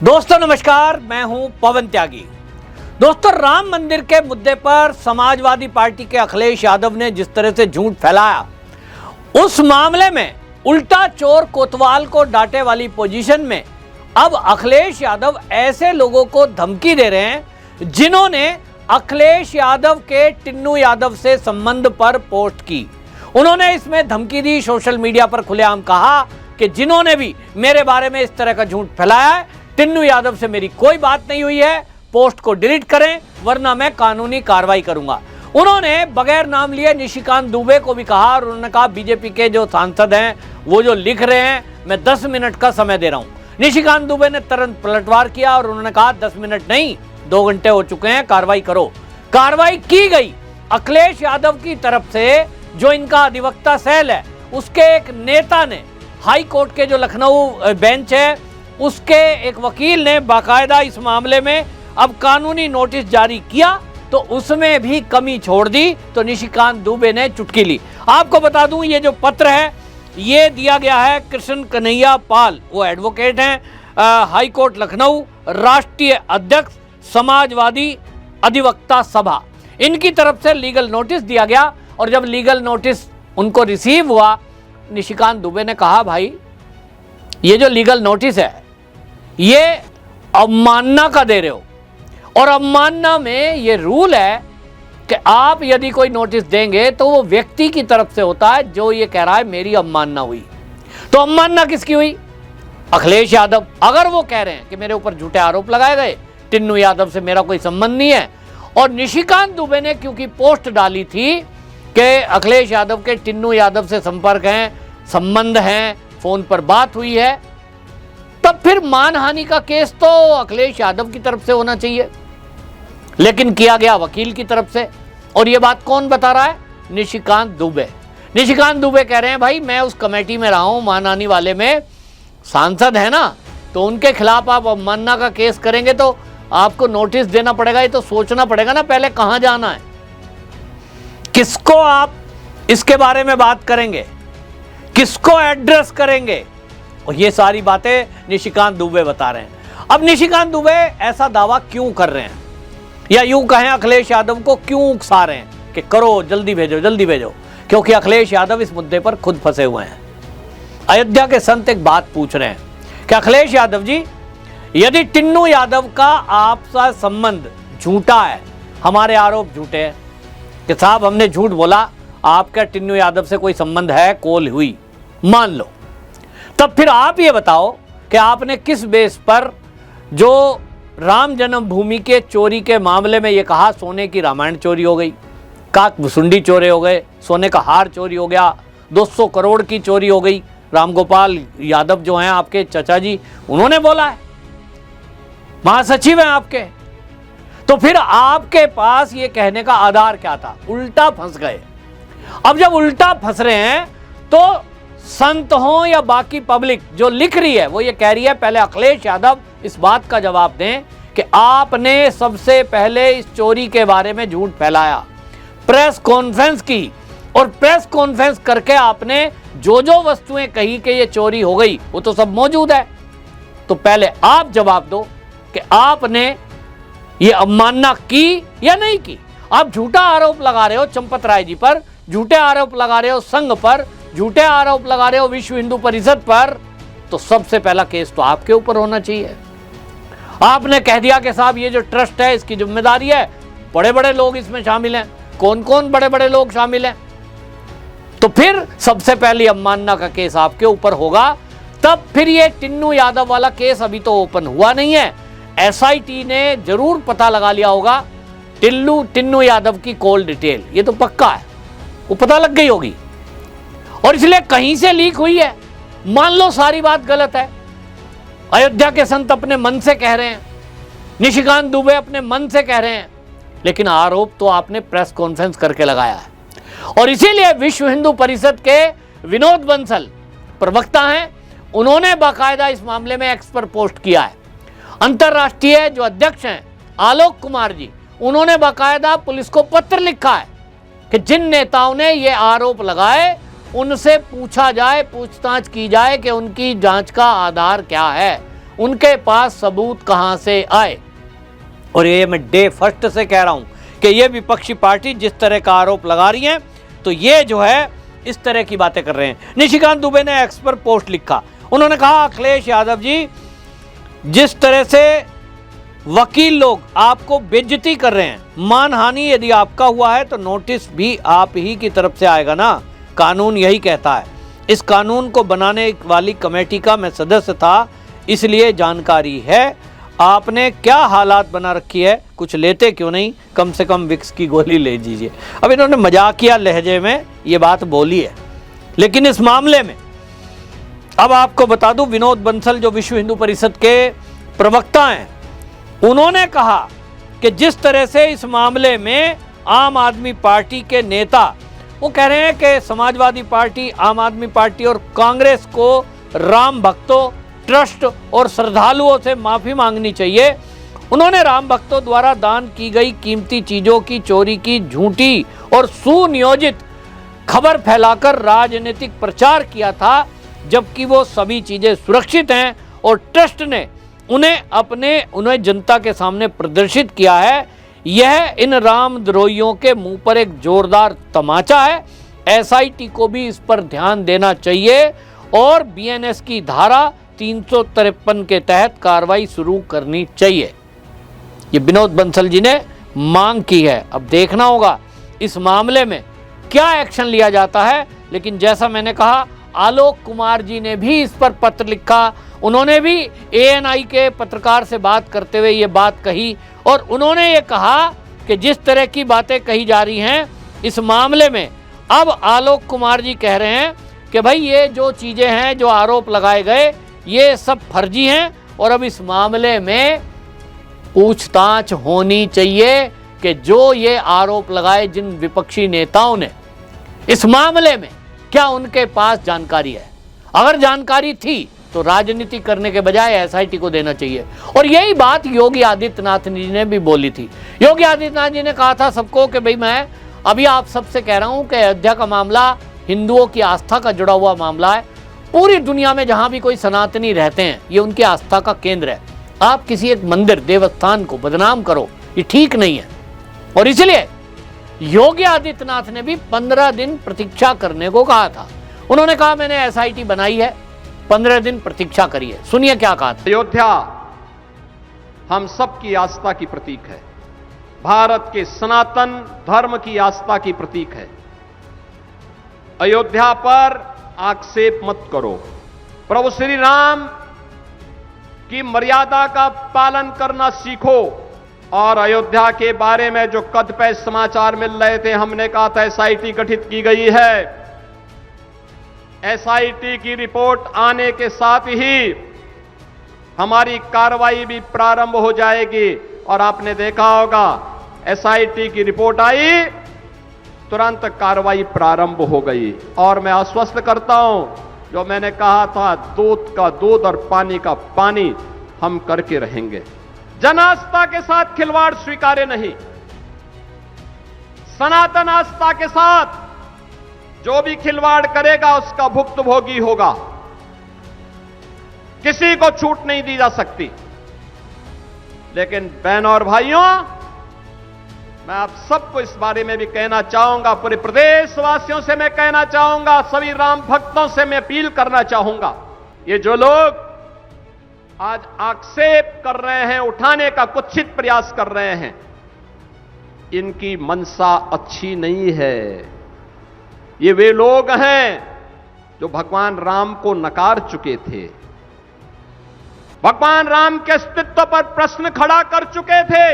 दोस्तों नमस्कार, मैं हूं पवन त्यागी। दोस्तों, राम मंदिर के मुद्दे पर समाजवादी पार्टी के अखिलेश यादव ने जिस तरह से झूठ फैलाया, उस मामले में उल्टा चोर कोतवाल को डांटे वाली पोजीशन में अब अखिलेश यादव ऐसे लोगों को धमकी दे रहे हैं जिन्होंने अखिलेश यादव के टिन्नू यादव से संबंध पर पोस्ट की। उन्होंने इसमें धमकी दी, सोशल मीडिया पर खुलेआम कहा कि जिन्होंने भी मेरे बारे में इस तरह का झूठ फैलाया है, टिन्नू यादव से मेरी कोई बात नहीं हुई है, पोस्ट को डिलीट करें वरना मैं कानूनी कार्रवाई करूंगा। उन्होंने बगैर नाम लिए निशिकांत दुबे को भी कहा और उन्होंने कहा बीजेपी के जो सांसद हैं वो जो लिख रहे हैं, मैं 10 मिनट का समय दे रहा हूं। निशिकांत दुबे ने तुरंत पलटवार किया और उन्होंने कहा 10 मिनट नहीं, 2 घंटे हो चुके हैं, कार्रवाई करो। कार्रवाई की गई। अखिलेश यादव की तरफ से जो इनका अधिवक्ता सेल है, उसके एक नेता ने हाई कोर्ट के जो लखनऊ बेंच है उसके एक वकील ने बाकायदा इस मामले में अब कानूनी नोटिस जारी किया, तो उसमें भी कमी छोड़ दी, तो निशिकांत दुबे ने चुटकी ली। आपको बता दूं, ये जो पत्र है ये दिया गया है कृष्ण कन्हैया पाल, वो एडवोकेट हैं, हाई कोर्ट लखनऊ, राष्ट्रीय अध्यक्ष समाजवादी अधिवक्ता सभा। इनकी तरफ से लीगल नोटिस दिया गया और जब लीगल नोटिस उनको रिसीव हुआ, निशिकांत दुबे ने कहा भाई ये जो लीगल नोटिस है ये अवमानना का दे रहे हो, और अवमानना में ये रूल है कि आप यदि कोई नोटिस देंगे तो वो व्यक्ति की तरफ से होता है जो ये कह रहा है मेरी अवमानना हुई। तो अवमानना किसकी हुई? अखिलेश यादव। अगर वो कह रहे हैं कि मेरे ऊपर झूठे आरोप लगाए गए, टिन्नू यादव से मेरा कोई संबंध नहीं है, और निशिकांत दुबे ने क्योंकि पोस्ट डाली थी कि अखिलेश यादव के टिन्नू यादव से संपर्क हैं, संबंध हैं, फोन पर बात हुई है, तब फिर मानहानि का केस तो अखिलेश यादव की तरफ से होना चाहिए, लेकिन किया गया वकील की तरफ से। और ये बात कौन बता रहा है? निशिकांत दुबे। निशिकांत दुबे कह रहे हैं भाई मैं उस कमेटी में रहा हूं, मानहानि वाले में सांसद है ना, तो उनके खिलाफ आप अवमानना का केस करेंगे तो आपको नोटिस देना पड़ेगा। ये तो सोचना पड़ेगा ना पहले कहां जाना है, किसको आप इसके बारे में बात करेंगे, किसको एड्रेस करेंगे, और ये सारी बातें निशिकांत दुबे बता रहे हैं। अब निशिकांत दुबे ऐसा दावा क्यों कर रहे हैं, या यूं कहें अखिलेश यादव को क्यों उकसा रहे हैं कि करो, जल्दी भेजो जल्दी भेजो? क्योंकि अखिलेश यादव इस मुद्दे पर खुद फंसे हुए हैं। अयोध्या के संत एक बात पूछ रहे हैं कि अखिलेश यादव जी, यदि टिन्नू यादव का आपसा संबंध झूठा है, हमारे आरोप झूठे हैं कि साहब हमने झूठ बोला, आपका टिन्नू यादव से कोई संबंध है, कॉल हुई, मान लो, तब फिर आप ये बताओ कि आपने किस बेस पर जो राम जन्मभूमि के चोरी के मामले में ये कहा सोने की रामायण चोरी हो गई, काक भुसुंडी चोरी हो गए, सोने का हार चोरी हो गया, 200 करोड़ की चोरी हो गई, रामगोपाल यादव जो हैं आपके चचा जी, उन्होंने बोला है, महासचिव हैं आपके, तो फिर आपके पास ये कहने का आधार क्या था? उल्टा फंस गए। अब जब उल्टा फंस रहे हैं तो संत हो या बाकी पब्लिक जो लिख रही है वो ये कह रही है, पहले अखिलेश यादव इस बात का जवाब दें कि आपने सबसे पहले इस चोरी के बारे में झूठ फैलाया, प्रेस कॉन्फ्रेंस की, और प्रेस कॉन्फ्रेंस करके आपने जो जो वस्तुएं कही कि ये चोरी हो गई वो तो सब मौजूद है। तो पहले आप जवाब दो कि आपने ये अवमानना की या नहीं की। आप झूठा आरोप लगा रहे हो चंपत राय जी पर, झूठे आरोप लगा रहे हो संघ पर, झूठे आरोप लगा रहे हो विश्व हिंदू परिषद पर, तो सबसे पहला केस तो आपके ऊपर होना चाहिए। आपने कह दिया कि साहब ये जो ट्रस्ट है इसकी जिम्मेदारी है, बड़े बड़े लोग इसमें शामिल हैं। कौन कौन बड़े बड़े लोग शामिल हैं? तो फिर सबसे पहले अवमानना का केस आपके ऊपर होगा। तब फिर ये टिन्नू यादव वाला केस अभी तो ओपन हुआ नहीं है, एसआईटी ने जरूर पता लगा लिया होगा टिन्नू यादव की कॉल डिटेल, ये तो पक्का है, वो पता लग गई होगी, और इसलिए कहीं से लीक हुई है। मान लो सारी बात गलत है, अयोध्या के संत अपने मन से कह रहे हैं, निशिकांत दुबे अपने मन से कह रहे हैं, लेकिन आरोप तो आपने प्रेस कॉन्फ्रेंस करके लगाया है। और इसीलिए विश्व हिंदू परिषद के विनोद बंसल प्रवक्ता हैं, उन्होंने बाकायदा इस मामले में एक्स पर पोस्ट किया है। अंतरराष्ट्रीय जो अध्यक्ष हैं आलोक कुमार जी, उन्होंने बाकायदा पुलिस को पत्र लिखा है कि जिन नेताओं ने ये आरोप लगाए उनसे पूछा जाए, पूछताछ की जाए कि उनकी जांच का आधार क्या है, उनके पास सबूत कहां से आए। और ये मैं डे फर्स्ट से कह रहा हूं कि ये विपक्षी पार्टी जिस तरह का आरोप लगा रही है तो ये जो है इस तरह की बातें कर रहे हैं। निशिकांत दुबे ने एक्स पर पोस्ट लिखा, उन्होंने कहा अखिलेश यादव जी जिस तरह से वकील लोग आपको बेइज्जती कर रहे हैं, मानहानि यदि आपका हुआ है तो नोटिस भी आप ही की तरफ से आएगा ना, कानून यही कहता है। इस कानून को बनाने वाली कमेटी का मैं सदस्य था, इसलिए जानकारी है। आपने क्या हालात बना रखी है, कुछ लेते क्यों नहीं, कम से कम विक्स की गोली ले लीजिए। अब इन्होंने मजाकिया लहजे में ये बात बोली है। लेकिन इस मामले में अब आपको बता दूं, विनोद बंसल जो विश्व हिंदू परिषद के प्रवक्ता हैं, उन्होंने कहा कि जिस तरह से इस मामले में आम आदमी पार्टी के नेता वो कह रहे हैं कि समाजवादी पार्टी, आम आदमी पार्टी और कांग्रेस को राम भक्तों, ट्रस्ट और श्रद्धालुओं से माफी मांगनी चाहिए। उन्होंने राम भक्तों द्वारा दान की गई कीमती चीजों की चोरी की झूठी और सुनियोजित खबर फैलाकर राजनीतिक प्रचार किया था, जबकि वो सभी चीजें सुरक्षित हैं और ट्रस्ट ने उन्हें जनता के सामने प्रदर्शित किया है। यह इन रामद्रोहियों के मुंह पर एक जोरदार तमाचा है। एसआईटी को भी इस पर ध्यान देना चाहिए और बीएनएस की धारा 353 के तहत कार्रवाई शुरू करनी चाहिए। ये विनोद बंसल जी ने मांग की है। अब देखना होगा इस मामले में क्या एक्शन लिया जाता है। लेकिन जैसा मैंने कहा, आलोक कुमार जी ने भी इस पर पत्र लिखा, उन्होंने भी एएनआई के पत्रकार से बात करते हुए ये बात कही और उन्होंने ये कहा कि जिस तरह की बातें कही जा रही हैं इस मामले में, अब आलोक कुमार जी कह रहे हैं कि भाई ये जो चीज़ें हैं, जो आरोप लगाए गए, ये सब फर्जी हैं और अब इस मामले में पूछताछ होनी चाहिए कि जो ये आरोप लगाए जिन विपक्षी नेताओं ने, इस मामले में क्या उनके पास जानकारी है। अगर जानकारी थी तो राजनीति करने के बजाय एसआईटी को देना चाहिए। और यही बात योगी आदित्यनाथ जी ने भी बोली थी। योगी आदित्यनाथ जी ने कहा था सबको कि भाई मैं अभी आप सबसे कह रहा हूं कि अयोध्या का मामला हिंदुओं की आस्था का जुड़ा हुआ मामला है। पूरी दुनिया में जहां भी कोई सनातनी रहते हैं, ये उनकी आस्था का केंद्र है। आप किसी एक मंदिर, देवस्थान को बदनाम करो, ये ठीक नहीं है। और इसलिए योगी आदित्यनाथ ने भी 15 दिन प्रतीक्षा करने को कहा था। उन्होंने कहा मैंने एसआईटी बनाई है, 15 दिन प्रतीक्षा करिए। सुनिए क्या कहा था। अयोध्या हम सबकी आस्था की प्रतीक है, भारत के सनातन धर्म की आस्था की प्रतीक है। अयोध्या पर आक्षेप मत करो। प्रभु श्री राम की मर्यादा का पालन करना सीखो। और अयोध्या के बारे में जो कतिपय समाचार मिल रहे थे, हमने कहा था एसआईटी गठित की गई है। एसआईटी की रिपोर्ट आने के साथ ही हमारी कार्रवाई भी प्रारंभ हो जाएगी। और आपने देखा होगा एसआईटी की रिपोर्ट आई, तुरंत कार्रवाई प्रारंभ हो गई। और मैं आश्वस्त करता हूं, जो मैंने कहा था, दूध का दूध और पानी का पानी हम करके रहेंगे। जन आस्था के साथ खिलवाड़ स्वीकार्य नहीं। सनातन आस्था के साथ जो भी खिलवाड़ करेगा उसका भुक्तभोगी होगा। किसी को छूट नहीं दी जा सकती। लेकिन बहनों और भाइयों, मैं आप सबको इस बारे में भी कहना चाहूंगा, पूरे प्रदेशवासियों से मैं कहना चाहूंगा, सभी राम भक्तों से मैं अपील करना चाहूंगा, ये जो लोग आज आक्षेप कर रहे हैं, उठाने का कुत्सित प्रयास कर रहे हैं, इनकी मनसा अच्छी नहीं है। ये वे लोग हैं जो भगवान राम को नकार चुके थे, भगवान राम के अस्तित्व पर प्रश्न खड़ा कर चुके थे।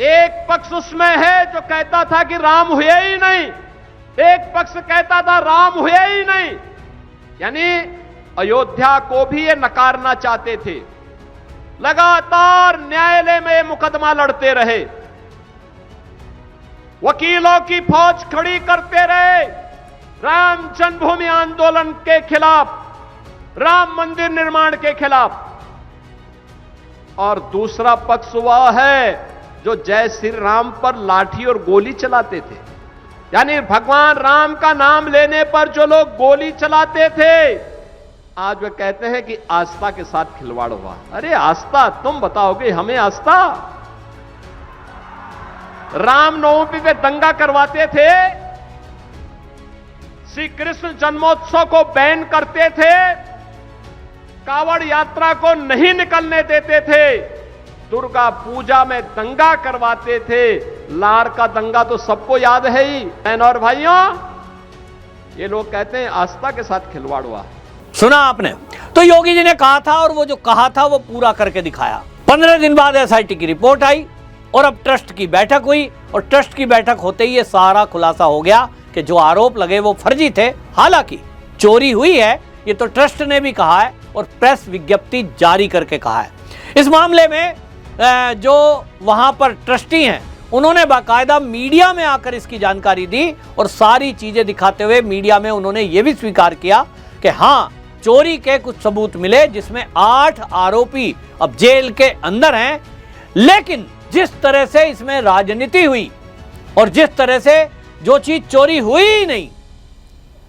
एक पक्ष उसमें है जो कहता था कि राम हुए ही नहीं, एक पक्ष कहता था राम हुए ही नहीं, यानी अयोध्या को भी ये नकारना चाहते थे। लगातार न्यायालय में मुकदमा लड़ते रहे, वकीलों की फौज खड़ी करते रहे राम जन्मभूमि आंदोलन के खिलाफ, राम मंदिर निर्माण के खिलाफ। और दूसरा पक्ष वह है जो जय श्री राम पर लाठी और गोली चलाते थे, यानी भगवान राम का नाम लेने पर जो लोग गोली चलाते थे, आज वे कहते हैं कि आस्था के साथ खिलवाड़ हुआ। अरे आस्था तुम बताओगे हमें आस्था? रामनवमी पे दंगा करवाते थे, श्री कृष्ण जन्मोत्सव को बैन करते थे, कावड़ यात्रा को नहीं निकलने देते थे, दुर्गा पूजा में दंगा करवाते थे। लार का दंगा तो सबको याद है ही। बहन और भाइयों, ये लोग कहते हैं आस्था के साथ खिलवाड़ हुआ। सुना आपने? तो योगी जी ने कहा था और वो जो कहा था वो पूरा करके दिखाया। 15 दिन बाद एसआईटी की रिपोर्ट आई और अब ट्रस्ट की बैठक हुई और ट्रस्ट की बैठक होते ही ये सारा खुलासा हो गया कि जो आरोप लगे वो फर्जी थे। हालांकि चोरी हुई है ये तो ट्रस्ट ने भी कहा है और प्रेस विज्ञप्ति जारी करके कहा है। इस मामले में जो वहां पर ट्रस्टी हैं उन्होंने बाकायदा मीडिया में आकर इसकी जानकारी दी और सारी चीजें दिखाते हुए मीडिया में उन्होंने ये भी स्वीकार किया कि हाँ, चोरी के कुछ सबूत मिले जिसमें 8 आरोपी अब जेल के अंदर हैं। लेकिन जिस तरह से इसमें राजनीति हुई और जिस तरह से जो चीज चोरी हुई ही नहीं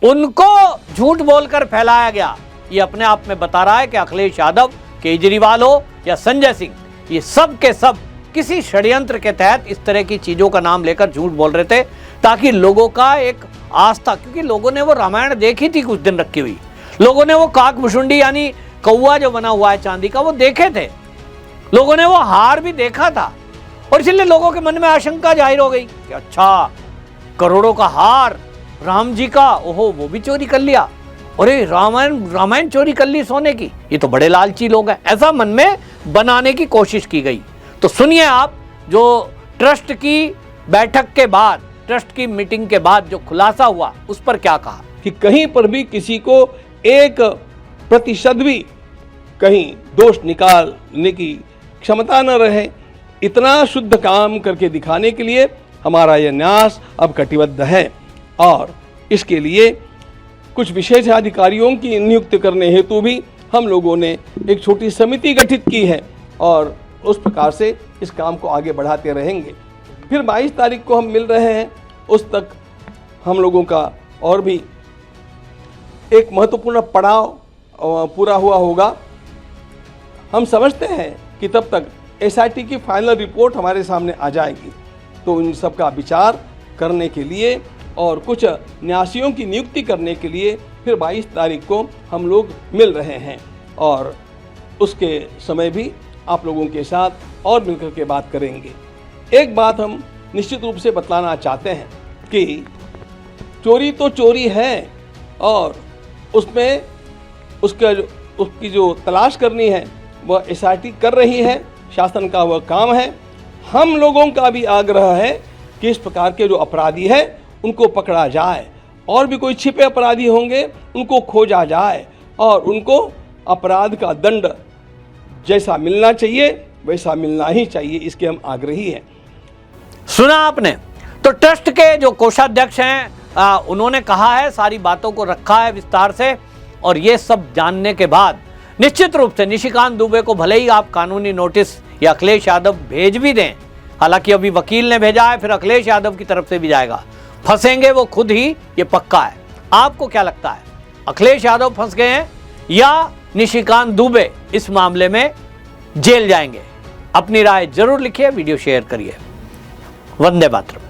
उनको झूठ बोलकर फैलाया गया, ये अपने आप में बता रहा है कि अखिलेश यादव, केजरीवाल हो या संजय सिंह, ये सब के सब किसी षड्यंत्र के तहत इस तरह की चीजों का नाम लेकर झूठ बोल रहे थे ताकि लोगों का एक आस्था, क्योंकि लोगों ने वो रामायण देखी थी कुछ दिन रखी हुई, लोगों ने वो काक भुसुंडी यानी कौवा जो बना हुआ है चांदी का वो देखे थे, लोगों ने वो हार भी देखा था और इसलिए लोगों के मन में आशंका जाहिर हो गई कि अच्छा, करोड़ों का हार राम जी का, ओहो वो भी चोरी कर लिया, अरे रामायण चोरी कर ली सोने की, ये तो बड़े लालची लोग हैं, ऐसा मन में बनाने की कोशिश की गई। तो सुनिए आप, जो ट्रस्ट की बैठक के बाद, ट्रस्ट की मीटिंग के बाद जो खुलासा हुआ उस पर क्या कहा कि कहीं पर भी किसी को 1% भी कहीं दोष निकालने की क्षमता न रहे, इतना शुद्ध काम करके दिखाने के लिए हमारा यह न्यास अब कटिबद्ध है और इसके लिए कुछ विशेष अधिकारियों की नियुक्ति करने हेतु भी हम लोगों ने एक छोटी समिति गठित की है और उस प्रकार से इस काम को आगे बढ़ाते रहेंगे। फिर 22 तारीख को हम मिल रहे हैं, उस तक हम लोगों का और भी एक महत्वपूर्ण पड़ाव पूरा हुआ होगा। हम समझते हैं कि तब तक एसआईटी की फाइनल रिपोर्ट हमारे सामने आ जाएगी, तो इन सब का विचार करने के लिए और कुछ न्यासियों की नियुक्ति करने के लिए फिर 22 तारीख को हम लोग मिल रहे हैं और उसके समय भी आप लोगों के साथ और मिलकर के बात करेंगे। एक बात हम निश्चित रूप से बतलाना चाहते हैं कि चोरी तो चोरी है और उसमें उसकी जो तलाश करनी है वह एसआईटी कर रही है, शासन का वह काम है। हम लोगों का भी आग्रह है कि इस प्रकार के जो अपराधी हैं उनको पकड़ा जाए और भी कोई छिपे अपराधी होंगे उनको खोजा जाए और उनको अपराध का दंड जैसा मिलना चाहिए वैसा मिलना ही चाहिए, इसके हम आग्रही हैं। सुना आपने? तो ट्रस्ट के जो कोषाध्यक्ष हैं उन्होंने कहा है, सारी बातों को रखा है विस्तार से और ये सब जानने के बाद निश्चित रूप से निशिकांत दुबे को भले ही आप कानूनी नोटिस या अखिलेश यादव भेज भी दें, हालांकि अभी वकील ने भेजा है, फिर अखिलेश यादव की तरफ से भी जाएगा, फंसेंगे वो खुद ही, ये पक्का है। आपको क्या लगता है, अखिलेश यादव फंस गए हैं या निशिकांत दुबे इस मामले में जेल जाएंगे? अपनी राय जरूर लिखिए, वीडियो शेयर करिए। वंदे मातरम।